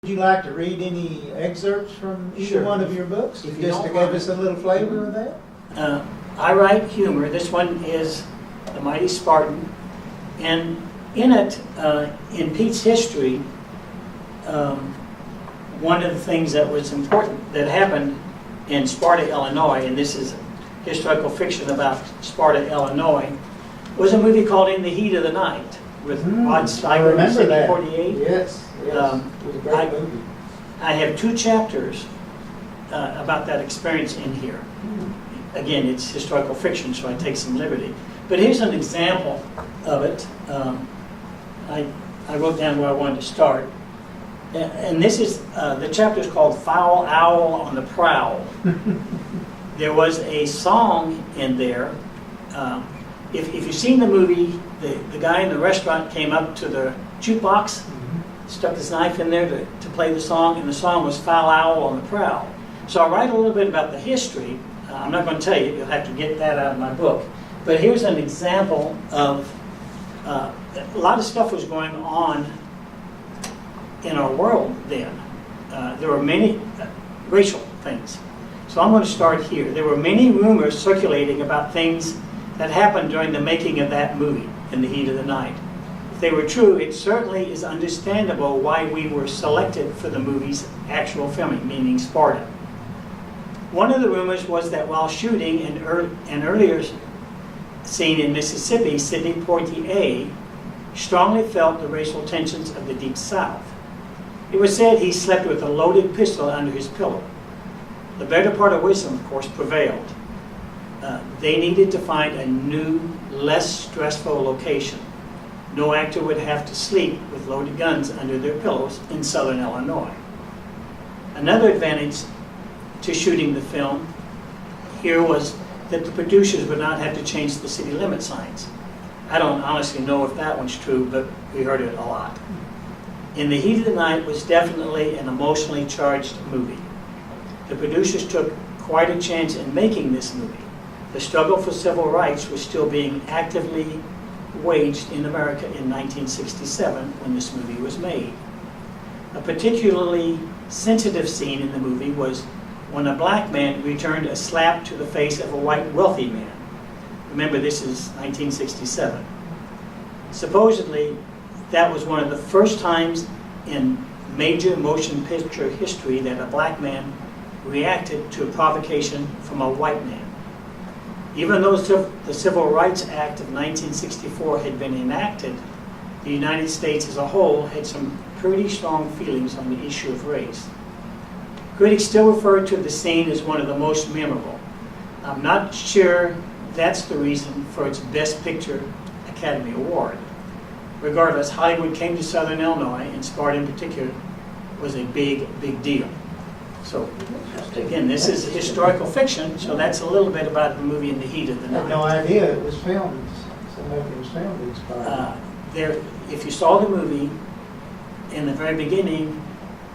Would you like to read any excerpts from either Sure. one of your books, If you just don't to give mind. us a little flavor of that? I write humor. This one is The Mighty Spartan. And in it, in Pete's history, one of the things that was important that happened in Sparta, Illinois, and this is historical fiction about Sparta, Illinois, was a movie called In the Heat of the Night with Rod I Steiger in remember that. 1948. Yes, yes. It was a great movie. I have 2 chapters about that experience in here. Again, it's historical fiction, so I take some liberty. But here's an example of it. I wrote down where I wanted to start. And this is, the chapter is called Foul Owl on the Prowl. There was a song in there. If you've seen the movie, the guy in the restaurant came up to the jukebox, stuck his knife in there to play the song, and the song was Foul Owl on the Prowl. So I'll write a little bit about the history. I'm not going to tell you, you'll have to get that out of my book. But here's an example of a lot of stuff was going on in our world then. There were many racial things. So I'm going to start here. There were many rumors circulating about things that happened during the making of that movie, In the Heat of the Night. If they were true, it certainly is understandable why we were selected for the movie's actual filming, meaning Sparta. One of the rumors was that while shooting an earlier scene in Mississippi, Sidney Poitier strongly felt the racial tensions of the Deep South. It was said he slept with a loaded pistol under his pillow. The better part of wisdom, of course, prevailed. They needed to find a new, less stressful location. No actor would have to sleep with loaded guns under their pillows in southern Illinois. Another advantage to shooting the film here was that the producers would not have to change the city limit signs. I don't honestly know if that one's true, but we heard it a lot. In the Heat of the Night was definitely an emotionally charged movie. The producers took quite a chance in making this movie. The struggle for civil rights was still being actively waged in America in 1967 when this movie was made. A particularly sensitive scene in the movie was when a black man returned a slap to the face of a white wealthy man. Remember, this is 1967. Supposedly, that was one of the first times in major motion picture history that a black man reacted to a provocation from a white man. Even though the Civil Rights Act of 1964 had been enacted, the United States as a whole had some pretty strong feelings on the issue of race. Critics still refer to the scene as one of the most memorable. I'm not sure that's the reason for its Best Picture Academy Award. Regardless, Hollywood came to Southern Illinois, and Sparta in particular was a big, big deal. So, again, this is historical fiction, so that's a little bit about the movie In the Heat of the I had Night. no idea it was filmed. Somebody was filmed in Sparta. If you saw the movie, in the very beginning,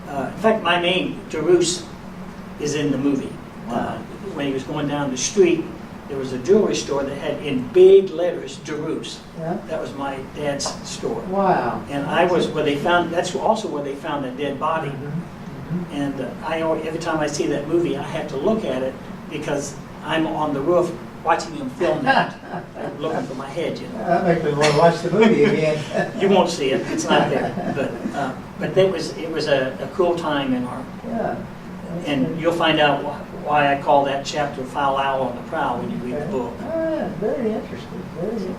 in fact, my name, DeRousse, is in the movie. When he was going down the street, there was a jewelry store that had in big letters, DeRousse. Yeah? That was my dad's store. Wow. And I was where they found, that's also where they found that dead body. And every time I see that movie, I have to look at it because I'm on the roof watching them film that. I'm looking for my head, you know. That makes me want to watch the movie again. You won't see it, it's not there. But it was a cool time in our, Yeah. and you'll find out why I call that chapter Foul Owl on the Prowl when you read the book. Very interesting, very interesting.